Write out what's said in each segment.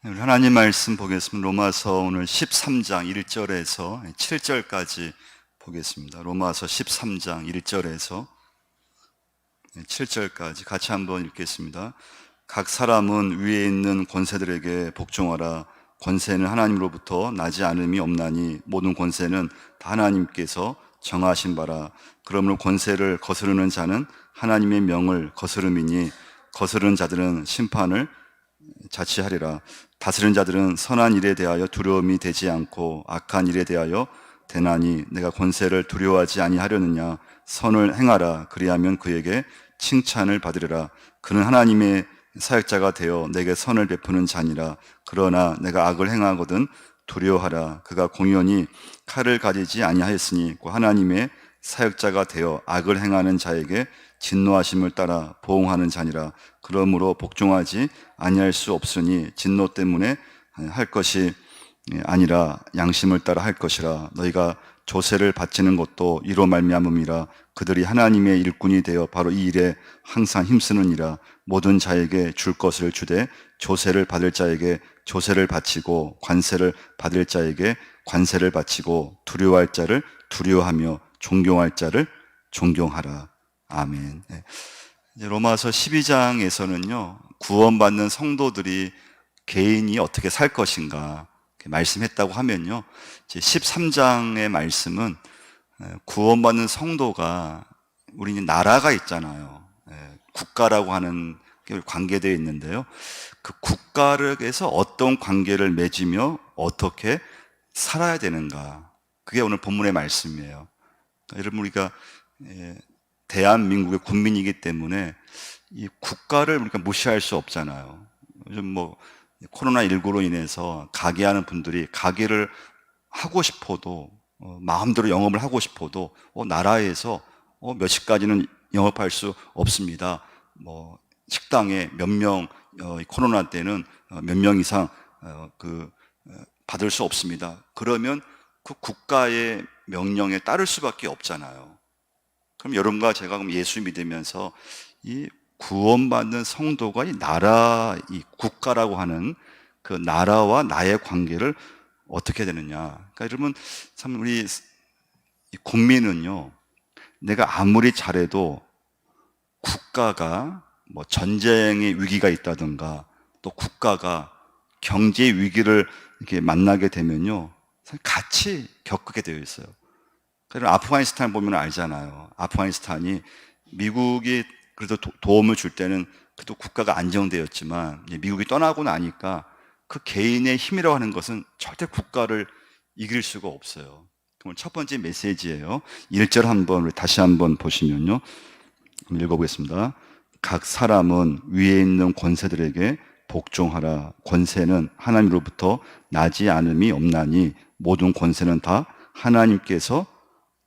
우리 하나님 말씀 보겠습니다. 로마서 오늘 13장 1절에서 7절까지 보겠습니다. 로마서 13장 1절에서 7절까지 같이 한번 읽겠습니다. 각 사람은 위에 있는 권세들에게 복종하라. 권세는 하나님으로부터 나지 않음이 없나니 모든 권세는 다 하나님께서 정하신 바라. 그러므로 권세를 거스르는 자는 하나님의 명을 거스름이니 거스르는 자들은 심판을 자취하리라. 다스리는 자들은 선한 일에 대하여 두려움이 되지 않고 악한 일에 대하여 되나니 내가 권세를 두려워하지 아니하려느냐. 선을 행하라. 그리하면 그에게 칭찬을 받으리라. 그는 하나님의 사역자가 되어 내게 선을 베푸는 자니라. 그러나 내가 악을 행하거든 두려워하라. 그가 공연히 칼을 가지지 아니하였으니 하나님의 사역자가 되어 악을 행하는 자에게 진노하심을 따라 보응하는 자니라. 그러므로 복종하지 아니할 수 없으니 진노 때문에 할 것이 아니라 양심을 따라 할 것이라. 너희가 조세를 바치는 것도 이로 말미암음이라. 그들이 하나님의 일꾼이 되어 바로 이 일에 항상 힘쓰느니라. 모든 자에게 줄 것을 주되 조세를 받을 자에게 조세를 바치고 관세를 받을 자에게 관세를 바치고 두려워할 자를 두려워하며 존경할 자를 존경하라. 아멘. 이제 로마서 12장에서는요, 구원받는 성도들이 개인이 어떻게 살 것인가 말씀했다고 하면요, 이제 13장의 말씀은 구원받는 성도가 우리 나라가 있잖아요. 국가라고 하는 게 관계되어 있는데요. 그 국가에서 어떤 관계를 맺으며 어떻게 살아야 되는가. 그게 오늘 본문의 말씀이에요. 여러분, 우리가 대한민국의 국민이기 때문에 이 국가를 우리가 무시할 수 없잖아요. 요즘 코로나19로 인해서 가게하는 분들이 가게를 하고 싶어도 마음대로 영업을 하고 싶어도 나라에서 몇 시까지는 영업할 수 없습니다. 식당에 몇 명, 코로나 때는 몇 명 이상 받을 수 없습니다. 그러면 그 국가의 명령에 따를 수밖에 없잖아요. 그럼 여러분과 제가 그럼 예수 믿으면서 이 구원받는 성도가 이 나라, 이 국가라고 하는 그 나라와 나의 관계를 어떻게 되느냐. 그러니까 여러분, 참 우리 국민은요, 내가 아무리 잘해도 국가가 전쟁의 위기가 있다든가 또 국가가 경제 위기를 이렇게 만나게 되면요, 같이 겪게 되어 있어요. 그래서 아프가니스탄을 보면 알잖아요. 아프가니스탄이 미국이 그래도 도움을 줄 때는 그래도 국가가 안정되었지만 미국이 떠나고 나니까 그 개인의 힘이라고 하는 것은 절대 국가를 이길 수가 없어요. 그럼 첫 번째 메시지예요. 1절 한번 다시 한번 보시면요, 읽어보겠습니다. 각 사람은 위에 있는 권세들에게 복종하라. 권세는 하나님으로부터 나지 않음이 없나니 모든 권세는 다 하나님께서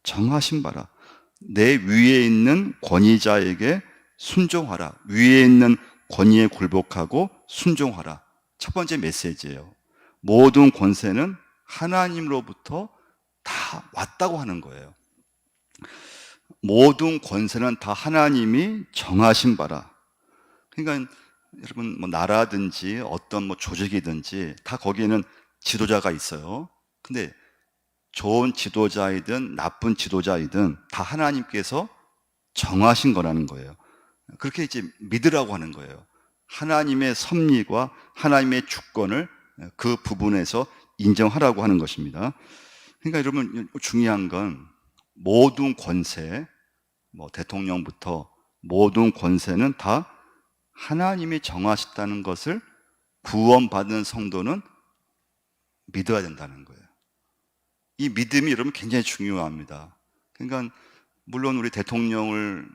정하신 바라. 내 위에 있는 권위자에게 순종하라. 위에 있는 권위에 굴복하고 순종하라. 첫 번째 메시지예요. 모든 권세는 하나님으로부터 다 왔다고 하는 거예요. 모든 권세는 다 하나님이 정하신 바라. 그러니까 여러분, 나라든지 어떤 조직이든지 다 거기에는 지도자가 있어요. 근데 좋은 지도자이든 나쁜 지도자이든 다 하나님께서 정하신 거라는 거예요. 그렇게 이제 믿으라고 하는 거예요. 하나님의 섭리와 하나님의 주권을 그 부분에서 인정하라고 하는 것입니다. 그러니까 여러분, 중요한 건 모든 권세, 대통령부터 모든 권세는 다 하나님이 정하셨다는 것을 구원받은 성도는 믿어야 된다는 거예요. 이 믿음이 여러분 굉장히 중요합니다. 그러니까 물론 우리 대통령을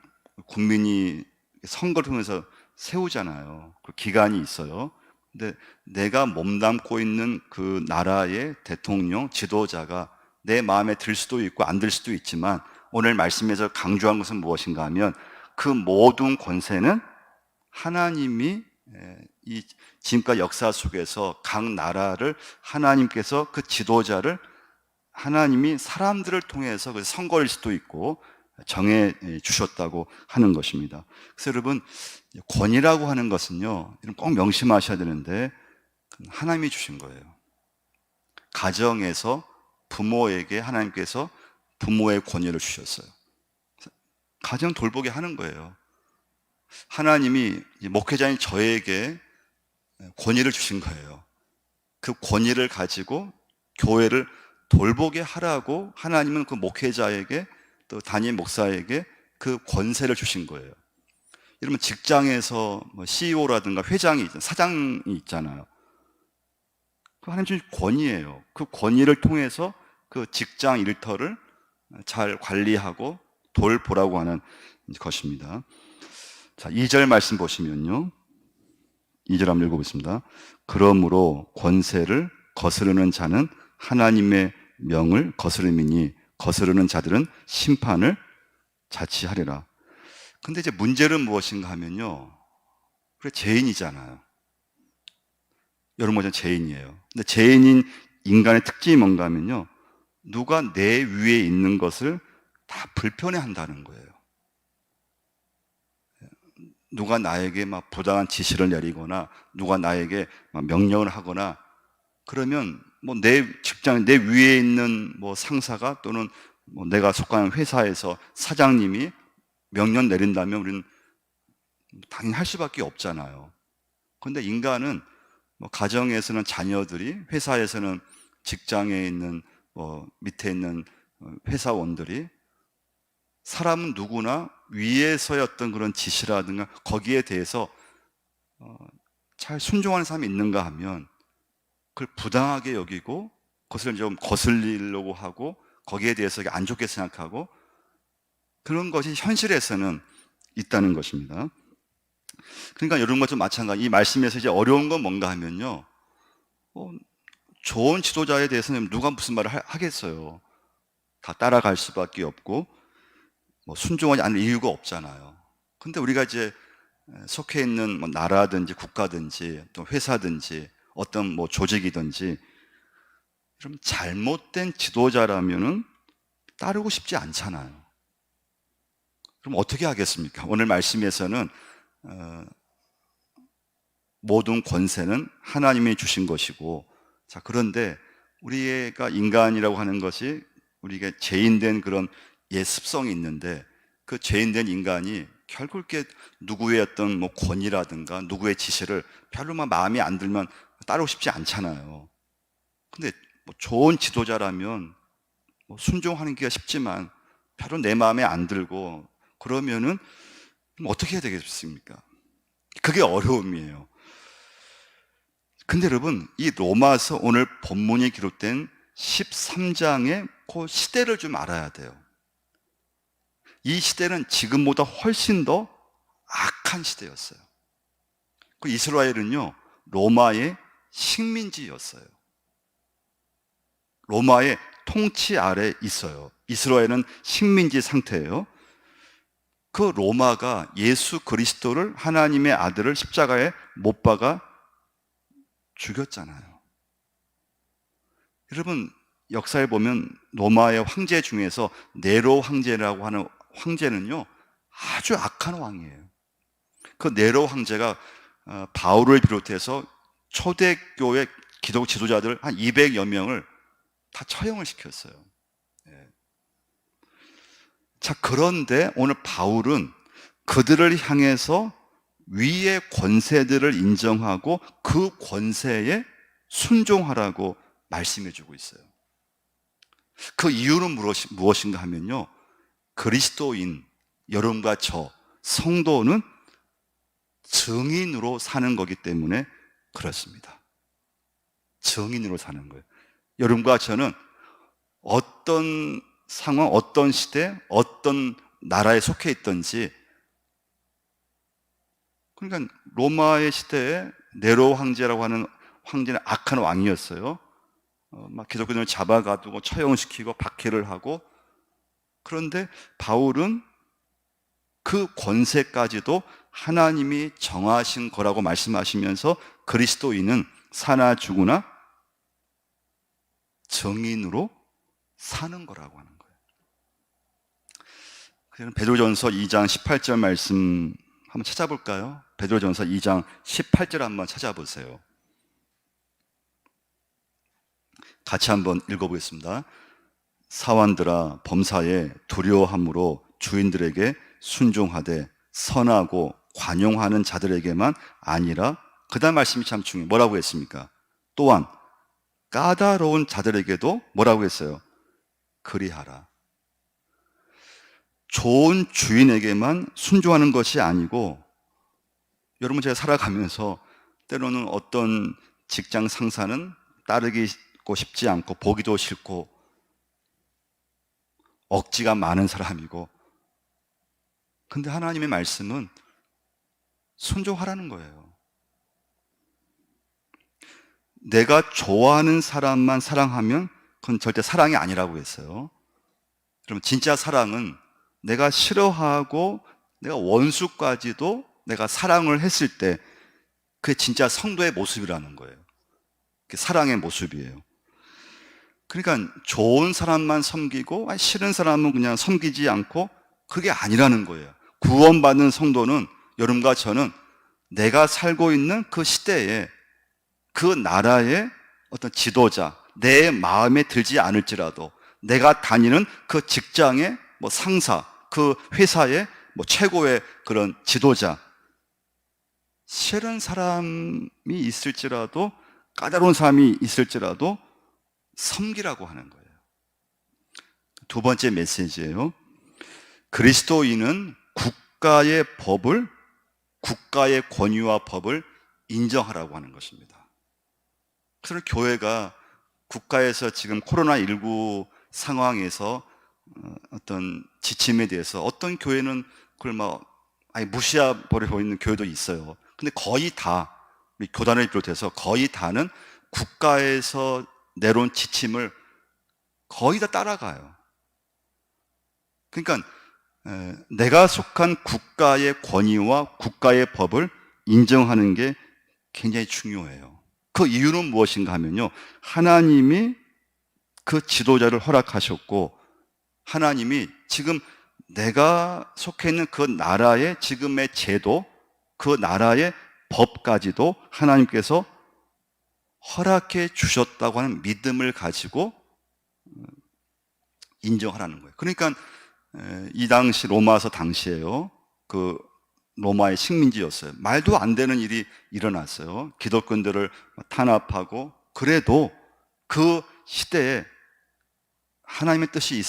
국민이 선거를 통해서 세우잖아요. 그 기간이 있어요. 근데 내가 몸담고 있는 그 나라의 대통령, 지도자가 내 마음에 들 수도 있고 안 들 수도 있지만 오늘 말씀에서 강조한 것은 무엇인가 하면 그 모든 권세는 하나님이 이 지금까지 역사 속에서 각 나라를 하나님께서 그 지도자를 하나님이 사람들을 통해서 선거일 수도 있고 정해 주셨다고 하는 것입니다. 그래서 여러분, 권위라고 하는 것은요, 꼭 명심하셔야 되는데 하나님이 주신 거예요. 가정에서 부모에게 하나님께서 부모의 권위를 주셨어요. 가정 돌보게 하는 거예요. 하나님이 목회자인 저에게 권위를 주신 거예요. 그 권위를 가지고 교회를 돌보게 하라고 하나님은 그 목회자에게 또 담임 목사에게 그 권세를 주신 거예요. 여러분 직장에서 CEO라든가 회장이 사장이 있잖아요. 그 하나님 주신 권위예요. 그 권위를 통해서 그 직장 일터를 잘 관리하고 돌보라고 하는 것입니다. 자, 2절 말씀 보시면요. 2절 한번 읽어보겠습니다. 그러므로 권세를 거스르는 자는 하나님의 명을 거스름이니 거스르는 자들은 심판을 자취하리라. 근데 이제 문제는 무엇인가 하면요. 그래, 죄인이잖아요. 여러분 모두 죄인이에요. 근데 죄인인 인간의 특징이 뭔가 하면요. 누가 내 위에 있는 것을 다 불편해 한다는 거예요. 누가 나에게 막 부당한 지시를 내리거나 누가 나에게 막 명령을 하거나 그러면 뭐 내 직장 내 위에 있는 뭐 상사가 또는 뭐 내가 속한 회사에서 사장님이 명령 내린다면 우리는 당연히 할 수밖에 없잖아요. 그런데 인간은 뭐 가정에서는 자녀들이, 회사에서는 직장에 있는 밑에 있는 회사원들이, 사람은 누구나 위에서의 어떤 그런 지시라든가 거기에 대해서 잘 순종하는 사람이 있는가 하면 그걸 부당하게 여기고 그것을 좀 거슬리려고 하고 거기에 대해서 안 좋게 생각하고 그런 것이 현실에서는 있다는 것입니다. 그러니까 이런 것도 마찬가지. 이 말씀에서 이제 어려운 건 뭔가 하면요. 좋은 지도자에 대해서는 누가 무슨 말을 하겠어요. 다 따라갈 수밖에 없고 뭐 순종하지 않을 이유가 없잖아요. 근데 우리가 이제 속해 있는 뭐 나라든지 국가든지 또 회사든지 어떤 뭐 조직이든지 좀 잘못된 지도자라면은 따르고 싶지 않잖아요. 그럼 어떻게 하겠습니까? 오늘 말씀에서는 모든 권세는 하나님이 주신 것이고, 자, 그런데 우리가 인간이라고 하는 것이 우리가 죄인된 그런 옛 습성이 있는데 그 죄인된 인간이 결국 이렇게 누구의 어떤 뭐 권위라든가 누구의 지시를 별로 막 마음에 안 들면 따르고 싶지 않잖아요. 근데 뭐 좋은 지도자라면 뭐 순종하는 게 쉽지만 별로 내 마음에 안 들고 그러면은 어떻게 해야 되겠습니까? 그게 어려움이에요. 근데 여러분, 이 로마서 오늘 본문이 기록된 13장의 그 시대를 좀 알아야 돼요. 이 시대는 지금보다 훨씬 더 악한 시대였어요. 그 이스라엘은요, 로마의 식민지였어요. 로마의 통치 아래 있어요. 이스라엘은 식민지 상태예요. 그 로마가 예수 그리스도를, 하나님의 아들을 십자가에 못 박아 죽였잖아요. 여러분, 역사에 보면 로마의 황제 중에서 네로 황제라고 하는 황제는요, 아주 악한 왕이에요. 그 네로 황제가 바울을 비롯해서 초대교회 기독 지도자들 한 200여 명을 다 처형을 시켰어요. 예. 자, 그런데 오늘 바울은 그들을 향해서 위의 권세들을 인정하고 그 권세에 순종하라고 말씀해 주고 있어요. 그 이유는 무엇인가 하면요, 그리스도인 여러분과 저 성도는 증인으로 사는 거기 때문에 그렇습니다. 증인으로 사는 거예요. 여러분과 저는 어떤 상황, 어떤 시대, 어떤 나라에 속해 있든지, 그러니까 로마의 시대에 네로 황제라고 하는 황제는 악한 왕이었어요. 막 기독교인을 잡아가두고 처형시키고 박해를 하고, 그런데 바울은 그 권세까지도 하나님이 정하신 거라고 말씀하시면서 그리스도인은 사나 죽으나 정인으로 사는 거라고 하는 거예요. 그럼 베드로전서 2장 18절 말씀 한번 찾아볼까요? 베드로전서 2장 18절 한번 찾아보세요. 같이 한번 읽어보겠습니다. 사환들아 범사에 두려워함으로 주인들에게 순종하되 선하고 관용하는 자들에게만 아니라, 그 다음 말씀이 참 중요해요. 뭐라고 했습니까? 또한 까다로운 자들에게도 뭐라고 했어요? 그리하라. 좋은 주인에게만 순종하는 것이 아니고, 여러분 제가 살아가면서 때로는 어떤 직장 상사는 따르고 싶지 않고 보기도 싫고 억지가 많은 사람이고, 근데 하나님의 말씀은 순종하라는 거예요. 내가 좋아하는 사람만 사랑하면 그건 절대 사랑이 아니라고 했어요. 그럼 진짜 사랑은 내가 싫어하고 내가 원수까지도 내가 사랑을 했을 때 그게 진짜 성도의 모습이라는 거예요. 그게 사랑의 모습이에요. 그러니까 좋은 사람만 섬기고 싫은 사람은 그냥 섬기지 않고, 그게 아니라는 거예요. 구원받는 성도는, 여러분과 저는 내가 살고 있는 그 시대에 그 나라의 어떤 지도자, 내 마음에 들지 않을지라도 내가 다니는 그 직장의 상사, 그 회사의 최고의 그런 지도자, 싫은 사람이 있을지라도, 까다로운 사람이 있을지라도 섬기라고 하는 거예요. 두 번째 메시지예요. 그리스도인은 국가의 법을, 국가의 권위와 법을 인정하라고 하는 것입니다. 그래서 교회가 국가에서 지금 코로나19 상황에서 어떤 지침에 대해서 어떤 교회는 그걸 무시해버리고 있는 교회도 있어요. 근데 거의 다, 우리 교단을 비롯해서 거의 다는 국가에서 내려온 지침을 거의 다 따라가요. 그러니까 내가 속한 국가의 권위와 국가의 법을 인정하는 게 굉장히 중요해요. 그 이유는 무엇인가 하면요, 하나님이 그 지도자를 허락하셨고, 하나님이 지금 내가 속해 있는 그 나라의 지금의 제도, 그 나라의 법까지도 하나님께서 허락해 주셨다고 하는 믿음을 가지고 인정하라는 거예요. 그러니까 이 당시 로마서 당시에요, 그 로마의 식민지였어요. 말도 안 되는 일이 일어났어요. 기독교인들을 탄압하고. 그래도 그 시대에 하나님의 뜻이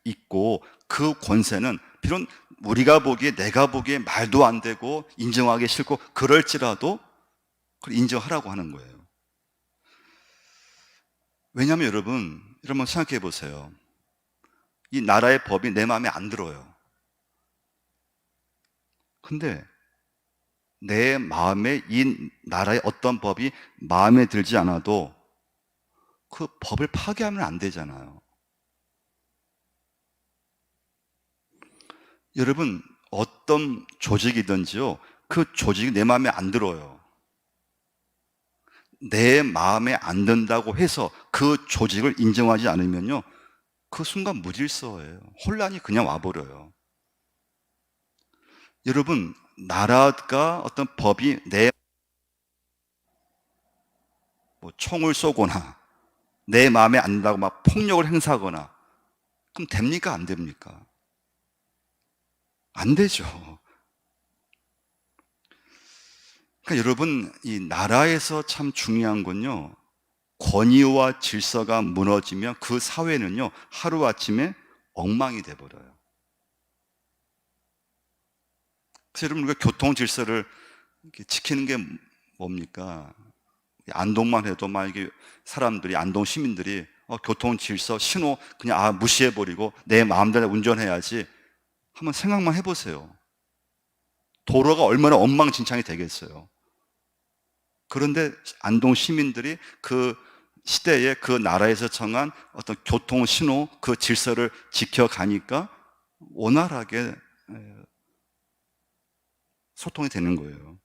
있고, 그 권세는 비록 우리가 보기에, 내가 보기에 말도 안 되고 인정하기 싫고 그럴지라도 그걸 인정하라고 하는 거예요. 왜냐하면 여러분 생각해 보세요. 이 나라의 법이 내 마음에 안 들어요. 근데 내 마음에 이 나라의 어떤 법이 마음에 들지 않아도 그 법을 파괴하면 안 되잖아요. 여러분, 어떤 조직이든지요, 그 조직이 내 마음에 안 들어요. 내 마음에 안 든다고 해서 그 조직을 인정하지 않으면요, 그 순간 무질서예요. 혼란이 그냥 와버려요. 여러분, 나라가 어떤 법이 내 총을 쏘거나 내 마음에 안 든다고 폭력을 행사하거나, 그럼 됩니까? 안 됩니까? 안 되죠. 그러니까 여러분, 이 나라에서 참 중요한 건요, 권위와 질서가 무너지면 그 사회는요, 하루아침에 엉망이 돼버려요. 그래서 여러분, 우리가 교통 질서를 지키는 게 뭡니까? 안동만 해도 이게 사람들이, 안동 시민들이 교통 질서, 신호 그냥 무시해버리고 내 마음대로 운전해야지, 한번 생각만 해보세요. 도로가 얼마나 엉망진창이 되겠어요. 그런데 안동 시민들이 그 시대에 그 나라에서 정한 어떤 교통 신호, 그 질서를 지켜가니까 원활하게 소통이 되는 거예요.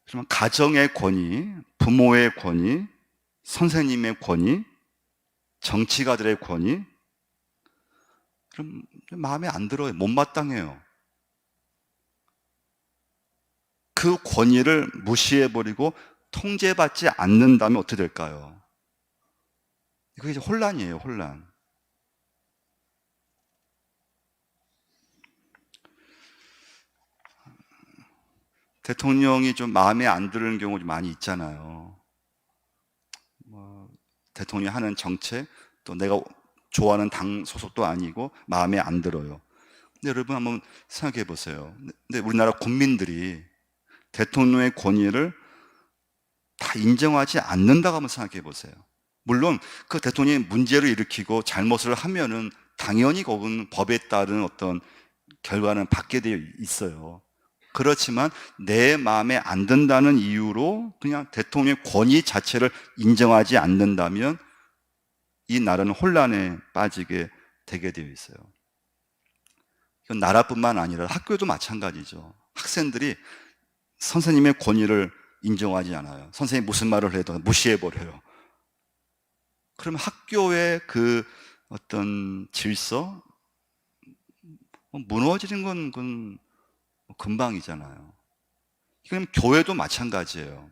그러면 가정의 권위, 부모의 권위, 선생님의 권위, 정치가들의 권위, 그럼 마음에 안 들어요. 못마땅해요. 그 권위를 무시해버리고 통제받지 않는다면 어떻게 될까요? 그게 이제 혼란이에요, 혼란. 대통령이 좀 마음에 안 드는 경우 좀 많이 있잖아요. 뭐, 대통령이 하는 정책, 또 내가 좋아하는 당 소속도 아니고 마음에 안 들어요. 근데 여러분 한번 생각해 보세요. 근데 우리나라 국민들이 대통령의 권위를 다 인정하지 않는다고 한번 생각해 보세요. 물론 그 대통령이 문제를 일으키고 잘못을 하면은 당연히 그건 법에 따른 어떤 결과는 받게 되어 있어요. 그렇지만 내 마음에 안 든다는 이유로 그냥 대통령의 권위 자체를 인정하지 않는다면 이 나라는 혼란에 빠지게 되게 되어 있어요. 이건 나라뿐만 아니라 학교도 마찬가지죠. 학생들이 선생님의 권위를 인정하지 않아요. 선생님이 무슨 말을 해도 무시해버려요. 그러면 학교의 그 어떤 질서, 무너지는 건 그건 금방이잖아요. 그럼 교회도 마찬가지예요.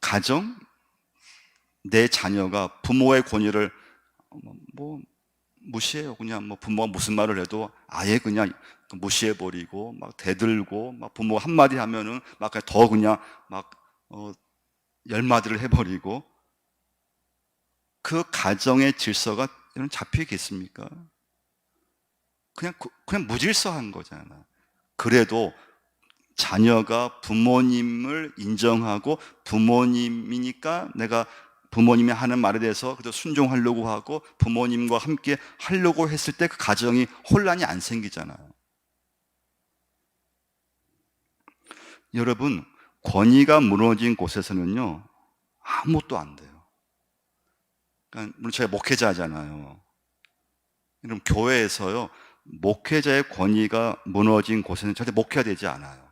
가정, 내 자녀가 부모의 권위를 뭐 무시해요. 그냥 뭐 부모가 무슨 말을 해도 아예 그냥 무시해버리고 막 대들고 막 부모가 한마디 하면은 막 더 그냥 막 열마디를 해버리고 그 가정의 질서가 잡히겠습니까? 그냥 무질서한 거잖아. 그래도 자녀가 부모님을 인정하고 부모님이니까 내가 부모님이 하는 말에 대해서 그래도 순종하려고 하고 부모님과 함께 하려고 했을 때 그 가정이 혼란이 안 생기잖아요. 여러분, 권위가 무너진 곳에서는요, 아무것도 안 돼요. 그러니까 물론 제가 목회자잖아요. 그럼 교회에서요, 목회자의 권위가 무너진 곳에는 절대 목회가 되지 않아요.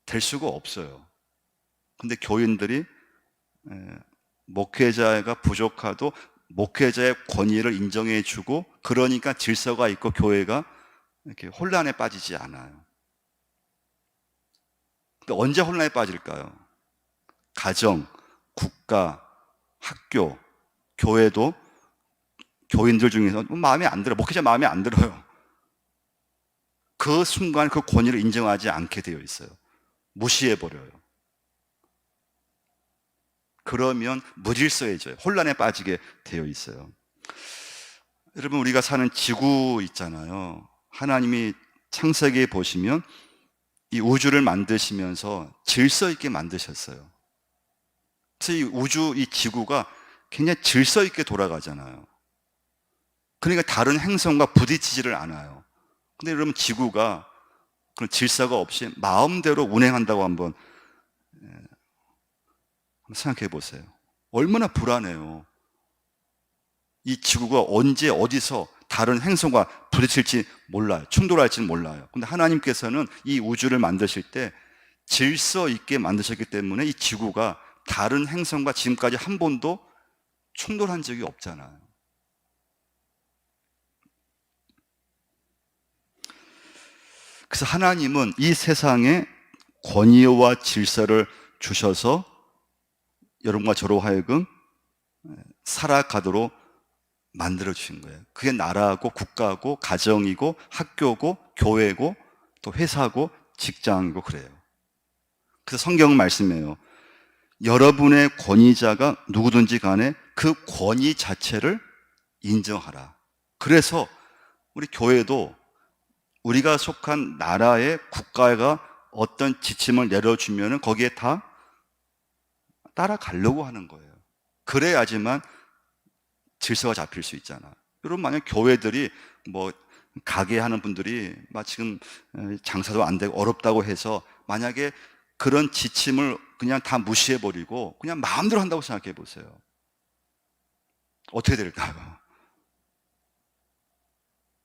될 수가 없어요. 근데 교인들이 목회자가 부족하도 목회자의 권위를 인정해 주고 그러니까 질서가 있고 교회가 이렇게 혼란에 빠지지 않아요. 근데 언제 혼란에 빠질까요? 가정, 국가, 학교, 교회도 교인들 중에서 마음에 안 들어요. 목회자 마음에 안 들어요. 그 순간 그 권위를 인정하지 않게 되어 있어요. 무시해버려요. 그러면 무질서해져요. 혼란에 빠지게 되어 있어요. 여러분, 우리가 사는 지구 있잖아요. 하나님이 창세기에 보시면 이 우주를 만드시면서 질서 있게 만드셨어요. 그래서 이 우주, 이 지구가 굉장히 질서 있게 돌아가잖아요. 그러니까 다른 행성과 부딪히지를 않아요. 근데 여러분, 지구가 그런 질서가 없이 마음대로 운행한다고 한번 생각해 보세요. 얼마나 불안해요. 이 지구가 언제 어디서 다른 행성과 부딪힐지 몰라요. 충돌할지는 몰라요. 근데 하나님께서는 이 우주를 만드실 때 질서 있게 만드셨기 때문에 이 지구가 다른 행성과 지금까지 한 번도 충돌한 적이 없잖아요. 그래서 하나님은 이 세상에 권위와 질서를 주셔서 여러분과 저로 하여금 살아가도록 만들어 주신 거예요. 그게 나라고 국가고 가정이고 학교고 교회고 또 회사고 직장이고 그래요. 그래서 성경은 말씀해요. 여러분의 권위자가 누구든지 간에 그 권위 자체를 인정하라. 그래서 우리 교회도 우리가 속한 나라의 국가가 어떤 지침을 내려주면 거기에 다 따라가려고 하는 거예요. 그래야지만 질서가 잡힐 수 있잖아. 여러분, 만약 교회들이 뭐 가게 하는 분들이 막 지금 장사도 안 되고 어렵다고 해서 만약에 그런 지침을 그냥 다 무시해버리고 그냥 마음대로 한다고 생각해 보세요. 어떻게 될까요?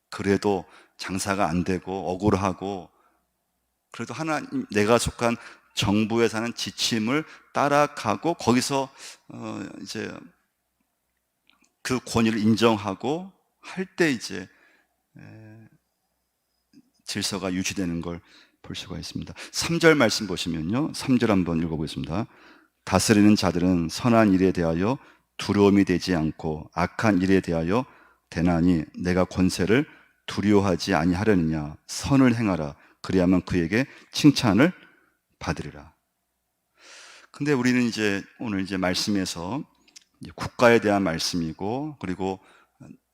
그래도 장사가 안 되고 억울하고 그래도 하나님, 내가 속한 정부에 사는 지침을 따라가고 거기서 이제 그 권위를 인정하고 할 때 이제 질서가 유지되는 걸 볼 수가 있습니다. 3절 말씀 보시면요. 3절 한번 읽어보겠습니다. 다스리는 자들은 선한 일에 대하여 두려움이 되지 않고 악한 일에 대하여 대나니 내가 권세를 두려워하지 아니하려느냐. 선을 행하라. 그리하면 그에게 칭찬을 받으리라. 근데 우리는 이제 오늘 이제 말씀에서 국가에 대한 말씀이고, 그리고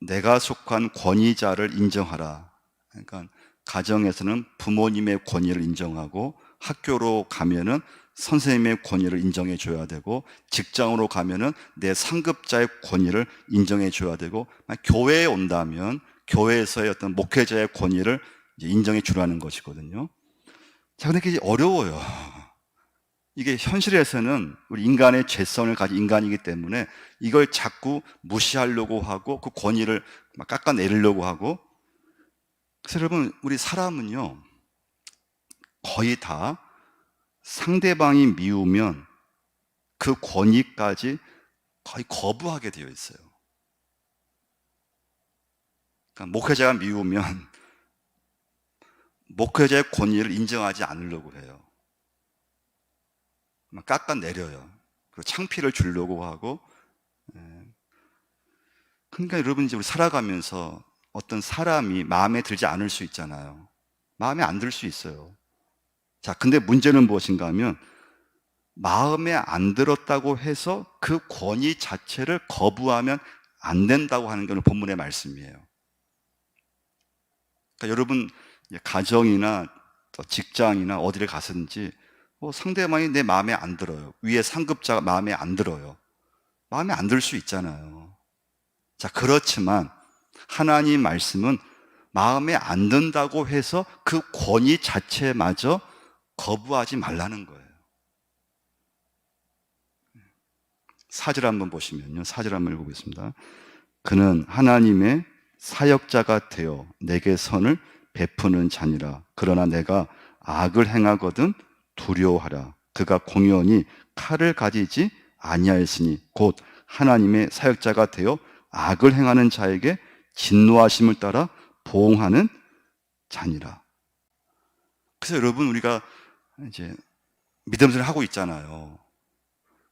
내가 속한 권위자를 인정하라. 그러니까 가정에서는 부모님의 권위를 인정하고, 학교로 가면은 선생님의 권위를 인정해 줘야 되고, 직장으로 가면은 내 상급자의 권위를 인정해 줘야 되고, 교회에 온다면 교회에서의 어떤 목회자의 권위를 이제 인정해 주라는 것이거든요. 자, 근데 그게 어려워요. 이게 현실에서는 우리 인간의 죄성을 가진 인간이기 때문에 이걸 자꾸 무시하려고 하고 그 권위를 막 깎아내리려고 하고. 그래서 여러분, 우리 사람은요, 거의 다 상대방이 미우면 그 권위까지 거의 거부하게 되어 있어요. 그러니까 목회자가 미우면 목회자의 권위를 인정하지 않으려고 해요. 막 깎아내려요. 그리고 창피를 주려고 하고. 그러니까 여러분, 이제 우리 살아가면서 어떤 사람이 마음에 들지 않을 수 있잖아요. 마음에 안 들 수 있어요. 자, 근데 문제는 무엇인가 하면 마음에 안 들었다고 해서 그 권위 자체를 거부하면 안 된다고 하는 게 오늘 본문의 말씀이에요. 그러니까 여러분, 가정이나 직장이나 어디를 가든지 상대방이 내 마음에 안 들어요. 위에 상급자가 마음에 안 들어요. 마음에 안 들 수 있잖아요. 자, 그렇지만 하나님 말씀은 마음에 안 든다고 해서 그 권위 자체마저 거부하지 말라는 거예요. 4절 한번 보시면요. 4절 한번 읽어보겠습니다. 그는 하나님의 사역자가 되어 내게 선을 베푸는 자니라. 그러나 내가 악을 행하거든 두려워하라. 그가 공연히 칼을 가지지 아니하였으니 곧 하나님의 사역자가 되어 악을 행하는 자에게 진노하심을 따라 보응하는 자니라. 그래서 여러분, 우리가 이제 믿음생활을 하고 있잖아요.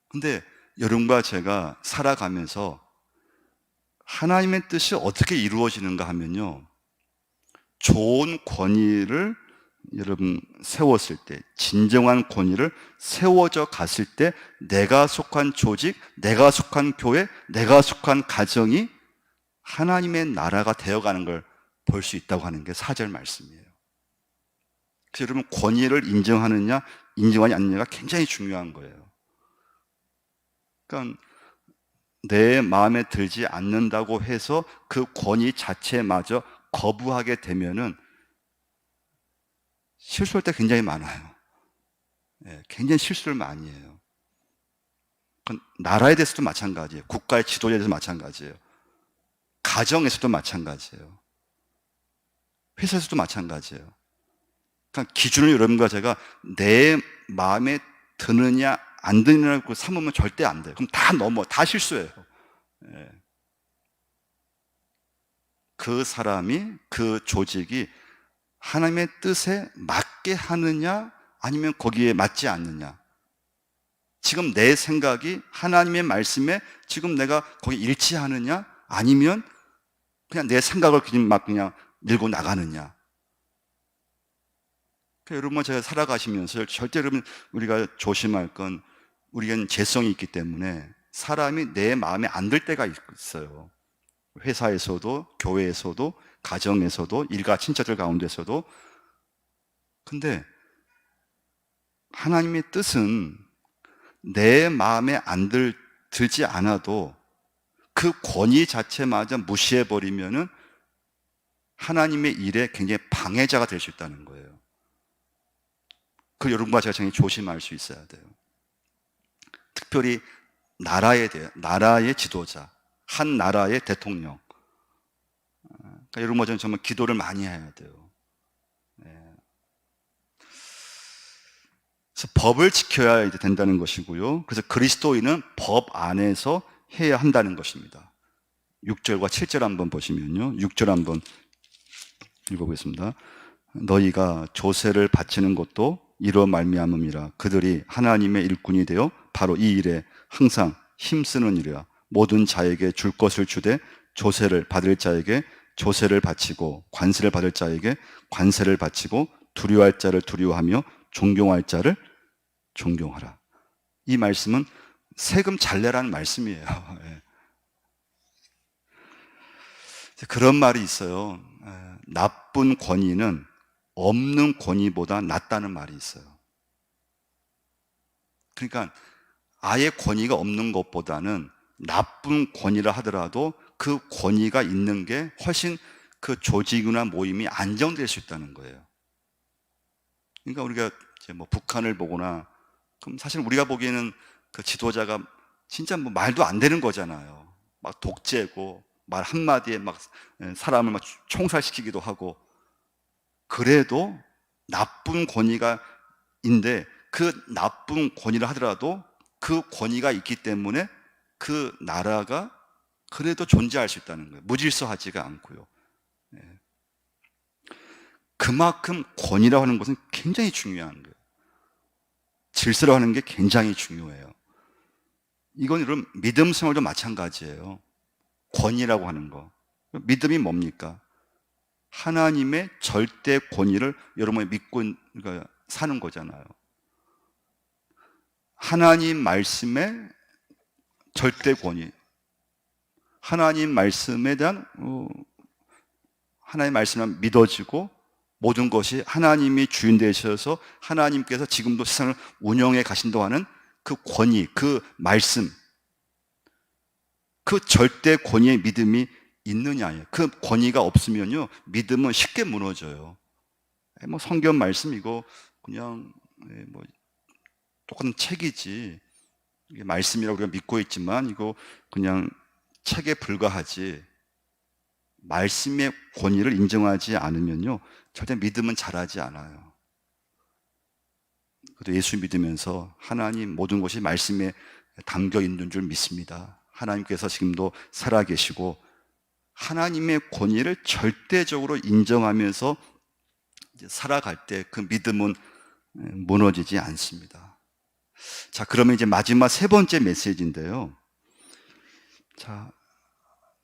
근데 여러분과 제가 살아가면서 하나님의 뜻이 어떻게 이루어지는가 하면요, 좋은 권위를 여러분 세웠을 때, 진정한 권위를 세워져 갔을 때 내가 속한 조직, 내가 속한 교회, 내가 속한 가정이 하나님의 나라가 되어가는 걸 볼 수 있다고 하는 게 4절 말씀이에요. 그래서 여러분, 권위를 인정하느냐 인정하지 않느냐가 굉장히 중요한 거예요. 그러니까 내 마음에 들지 않는다고 해서 그 권위 자체마저 거부하게 되면은 실수할 때 굉장히 많아요. 굉장히 실수를 많이 해요. 나라에 대해서도 마찬가지예요. 국가의 지도자에 대해서 마찬가지예요. 가정에서도 마찬가지예요. 회사에서도 마찬가지예요. 그러니까 기준을 여러분과 제가 내 마음에 드느냐 안 드느냐고 삼으면 절대 안 돼요. 그럼 다 실수예요. 그 사람이, 그 조직이 하나님의 뜻에 맞게 하느냐 아니면 거기에 맞지 않느냐. 지금 내 생각이 하나님의 말씀에 지금 내가 거기 일치하느냐 아니면 그냥 내 생각을 그냥 밀고 나가느냐. 그러니까 여러분, 제가 살아가시면서 절대 여러분 우리가 조심할 건, 우리는 죄성이 있기 때문에 사람이 내 마음에 안 들 때가 있어요. 회사에서도, 교회에서도, 가정에서도, 일가 친척들 가운데서도. 근데 하나님의 뜻은 내 마음에 안 들지 않아도 그 권위 자체마저 무시해버리면은 하나님의 일에 굉장히 방해자가 될 수 있다는 거예요. 그 여러분과 제가 굉장히 조심할 수 있어야 돼요. 특별히 나라의 지도자, 한 나라의 대통령. 그러니까 여러분과 저는 정말 기도를 많이 해야 돼요. 그래서 법을 지켜야 이제 된다는 것이고요. 그래서 그리스도인은 법 안에서 해야 한다는 것입니다. 6절과 7절 한번 보시면요. 6절 한번 읽어보겠습니다. 너희가 조세를 바치는 것도 이로 말미암음이라. 그들이 하나님의 일꾼이 되어 바로 이 일에 항상 힘쓰는 일이라. 모든 자에게 줄 것을 주되 조세를 받을 자에게 조세를 바치고 관세를 받을 자에게 관세를 바치고 두려워할 자를 두려워하며 존경할 자를 존경하라. 이 말씀은 세금 잘 내라는 말씀이에요. 예. 그런 말이 있어요. 나쁜 권위는 없는 권위보다 낫다는 말이 있어요. 그러니까 아예 권위가 없는 것보다는 나쁜 권위라 하더라도 그 권위가 있는 게 훨씬 그 조직이나 모임이 안정될 수 있다는 거예요. 그러니까 우리가 이제 뭐 북한을 보거나, 그럼 사실 우리가 보기에는 그 지도자가 진짜 뭐 말도 안 되는 거잖아요. 막 독재고 말 한마디에 막 사람을 막 총살시키기도 하고. 그래도 나쁜 권위가 있는데 그 나쁜 권위를 하더라도 그 권위가 있기 때문에 그 나라가 그래도 존재할 수 있다는 거예요. 무질서하지가 않고요. 그만큼 권위라고 하는 것은 굉장히 중요한 거예요. 질서라고 하는 게 굉장히 중요해요. 이건 여러분 믿음 생활도 마찬가지예요. 권위라고 하는 거. 믿음이 뭡니까? 하나님의 절대 권위를 여러분이 믿고 사는 거잖아요. 하나님 말씀의 절대 권위. 하나님 말씀에 대한 하나님 말씀을 믿어지고 모든 것이 하나님이 주인 되셔서 하나님께서 지금도 세상을 운영해 가신다고 하는 그 권위, 그 말씀, 그 절대 권위의 믿음이 있느냐. 그 권위가 없으면요, 믿음은 쉽게 무너져요. 뭐 성경 말씀이고 그냥 뭐 똑같은 책이지, 이게 말씀이라고 우리가 믿고 있지만 이거 그냥 책에 불과하지, 말씀의 권위를 인정하지 않으면요 절대 믿음은 자라지 않아요. 그래도 예수 믿으면서 하나님 모든 것이 말씀에 담겨 있는 줄 믿습니다. 하나님께서 지금도 살아계시고 하나님의 권위를 절대적으로 인정하면서 살아갈 때 그 믿음은 무너지지 않습니다. 자, 그러면 이제 마지막 세 번째 메시지인데요. 자,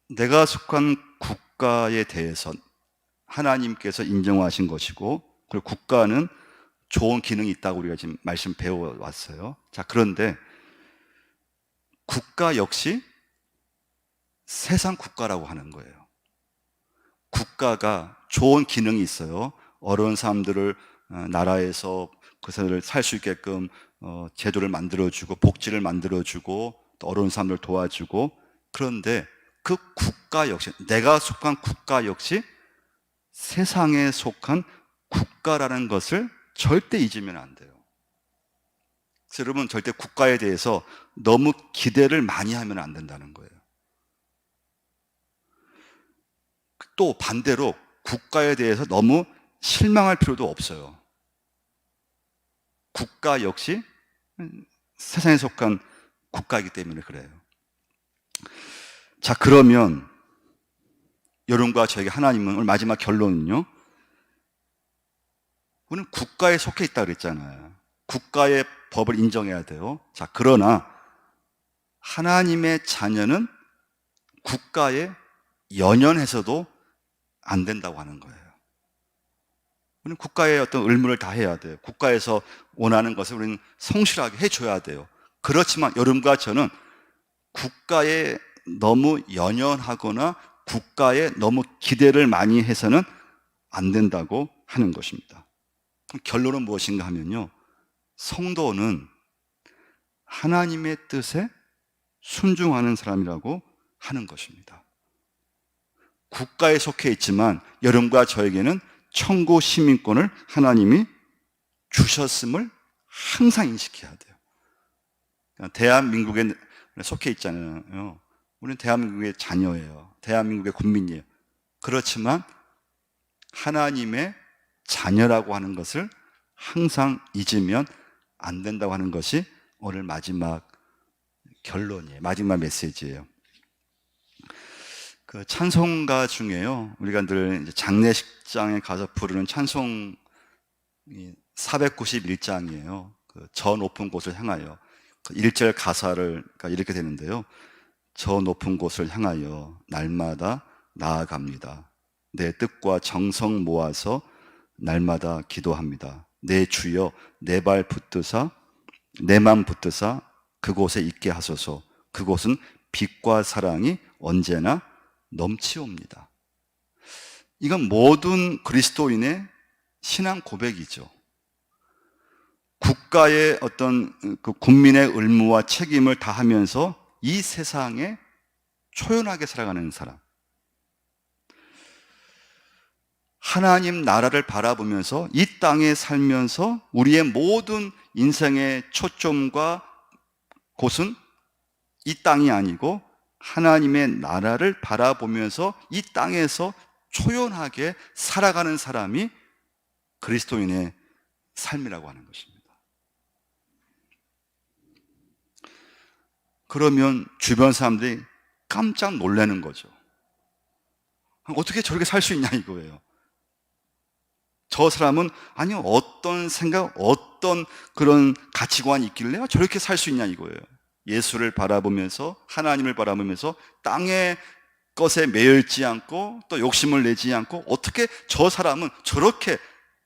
내가 속한 국가에 대해서 하나님께서 인정하신 것이고, 그리고 국가는 좋은 기능이 있다고 우리가 지금 말씀 배워왔어요. 자, 그런데 국가 역시 세상 국가라고 하는 거예요. 국가가 좋은 기능이 있어요. 어려운 사람들을 나라에서 그 사람들을 살 수 있게끔 제도를 만들어주고 복지를 만들어주고 또 어려운 사람들을 도와주고. 그런데 그 국가 역시, 내가 속한 국가 역시 세상에 속한 국가라는 것을 절대 잊으면 안 돼요. 그래서 여러분 절대 국가에 대해서 너무 기대를 많이 하면 안 된다는 거예요. 또 반대로 국가에 대해서 너무 실망할 필요도 없어요. 국가 역시 세상에 속한 국가이기 때문에 그래요. 자, 그러면 여러분과 저에게 하나님은, 오늘 마지막 결론은요, 우리는 국가에 속해 있다 그랬잖아요. 국가의 법을 인정해야 돼요. 자, 그러나 하나님의 자녀는 국가에 연연해서도 안 된다고 하는 거예요. 우리는 국가의 어떤 의무를 다 해야 돼요. 국가에서 원하는 것을 우리는 성실하게 해줘야 돼요. 그렇지만 여러분과 저는 국가에 너무 연연하거나 국가에 너무 기대를 많이 해서는 안 된다고 하는 것입니다. 결론은 무엇인가 하면요, 성도는 하나님의 뜻에 순종하는 사람이라고 하는 것입니다. 국가에 속해 있지만 여러분과 저에게는 천국 시민권을 하나님이 주셨음을 항상 인식해야 돼요. 대한민국에 속해 있잖아요. 우리는 대한민국의 자녀예요. 대한민국의 국민이에요. 그렇지만 하나님의 자녀라고 하는 것을 항상 잊으면 안 된다고 하는 것이 오늘 마지막 결론이에요. 마지막 메시지예요. 그 찬송가 중에요, 우리가 늘 이제 장례식장에 가서 부르는 찬송 491장이에요. 그 저 높은 곳을 향하여. 1절 가사를 이렇게 되는데요. 저 높은 곳을 향하여 날마다 나아갑니다. 내 뜻과 정성 모아서 날마다 기도합니다. 내 주여 내 발 붙드사 내 맘 붙드사 그곳에 있게 하소서. 그곳은 빛과 사랑이 언제나 넘치옵니다. 이건 모든 그리스도인의 신앙 고백이죠. 국가의 어떤 그 국민의 의무와 책임을 다하면서 이 세상에 초연하게 살아가는 사람. 하나님 나라를 바라보면서 이 땅에 살면서 우리의 모든 인생의 초점과 곳은 이 땅이 아니고 하나님의 나라를 바라보면서 이 땅에서 초연하게 살아가는 사람이 그리스도인의 삶이라고 하는 것입니다. 그러면 주변 사람들이 깜짝 놀라는 거죠. 어떻게 저렇게 살 수 있냐 이거예요. 저 사람은 아니 어떤 생각, 어떤 그런 가치관이 있길래 저렇게 살 수 있냐 이거예요. 예수를 바라보면서 하나님을 바라보면서 땅의 것에 매여있지 않고 또 욕심을 내지 않고 어떻게 저 사람은 저렇게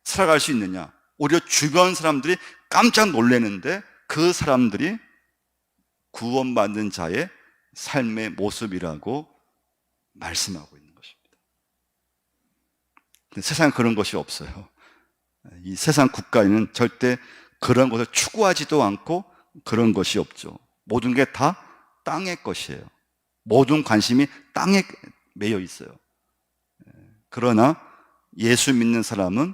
살아갈 수 있느냐. 오히려 주변 사람들이 깜짝 놀라는데 그 사람들이 구원받는 자의 삶의 모습이라고 말씀하고 있는 것입니다. 근데 세상에 그런 것이 없어요. 이 세상 국가에는 절대 그런 것을 추구하지도 않고 그런 것이 없죠. 모든 게 다 땅의 것이에요. 모든 관심이 땅에 매여 있어요. 그러나 예수 믿는 사람은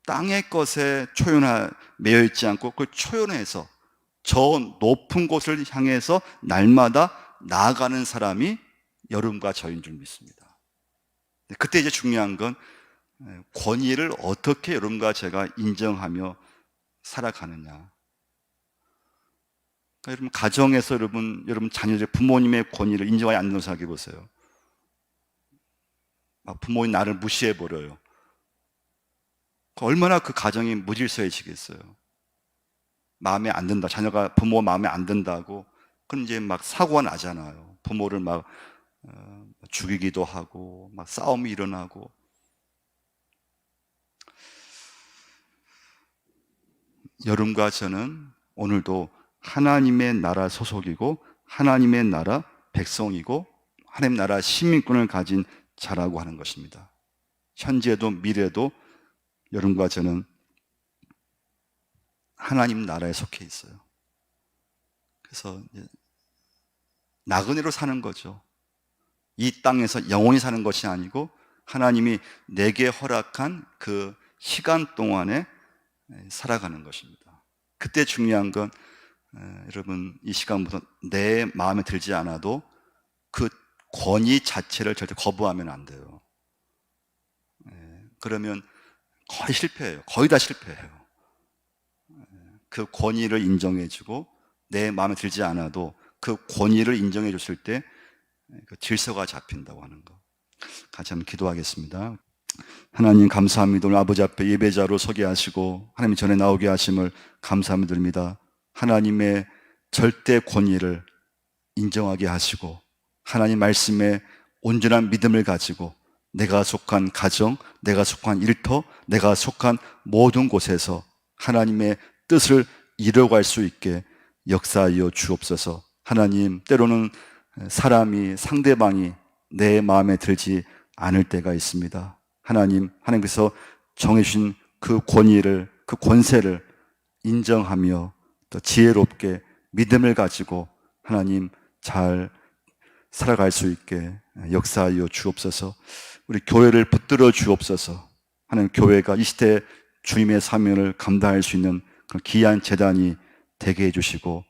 땅의 것에 매여 있지 않고 그걸 초연해서 저 높은 곳을 향해서 날마다 나아가는 사람이 여러분과 저인 줄 믿습니다. 그때 이제 중요한 건 권위를 어떻게 여러분과 제가 인정하며 살아가느냐. 그러니까 여러분 가정에서 여러분 자녀들 부모님의 권위를 인정하지 않는 생각해 보세요. 부모님 나를 무시해 버려요. 얼마나 그 가정이 무질서해지겠어요. 마음에 안 든다. 자녀가 부모 마음에 안 든다고 그럼 이제 막 사고가 나잖아요. 부모를 막 죽이기도 하고 막 싸움이 일어나고. 여러분과 저는 오늘도 하나님의 나라 소속이고 하나님의 나라 백성이고 하나님 나라 시민권을 가진 자라고 하는 것입니다. 현재도 미래도 여러분과 저는 하나님 나라에 속해 있어요. 그래서 나그네로 사는 거죠. 이 땅에서 영원히 사는 것이 아니고 하나님이 내게 허락한 그 시간 동안에 살아가는 것입니다. 그때 중요한 건 여러분 이 시간부터 내 마음에 들지 않아도 그 권위 자체를 절대 거부하면 안 돼요. 그러면 거의 실패해요. 거의 다 실패해요. 그 권위를 인정해주고 내 마음에 들지 않아도 그 권위를 인정해 줬을 때 그 질서가 잡힌다고 하는 거. 같이 한번 기도하겠습니다. 하나님 감사합니다. 오늘 아버지 앞에 예배자로 서게 하시고 하나님 전에 나오게 하심을 감사함을 드립니다. 하나님의 절대 권위를 인정하게 하시고 하나님 말씀에 온전한 믿음을 가지고 내가 속한 가정, 내가 속한 일터, 내가 속한 모든 곳에서 하나님의 뜻을 이뤄갈 수 있게 역사하여 주옵소서. 하나님, 때로는 사람이, 상대방이 내 마음에 들지 않을 때가 있습니다. 하나님께서 정해주신 그 권위를, 그 권세를 인정하며 또 지혜롭게 믿음을 가지고 하나님 잘 살아갈 수 있게 역사하여 주옵소서. 우리 교회를 붙들어 주옵소서. 하나님, 교회가 이 시대에 주님의 사명을 감당할 수 있는 그런 귀한 재단이 되게 해주시고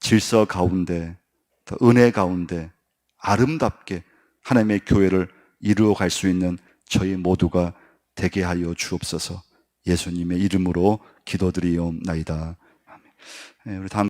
질서 가운데 또 은혜 가운데 아름답게 하나님의 교회를 이루어 갈 수 있는 저희 모두가 되게 하여 주옵소서. 예수님의 이름으로 기도드리옵나이다. 아멘. 우리 다음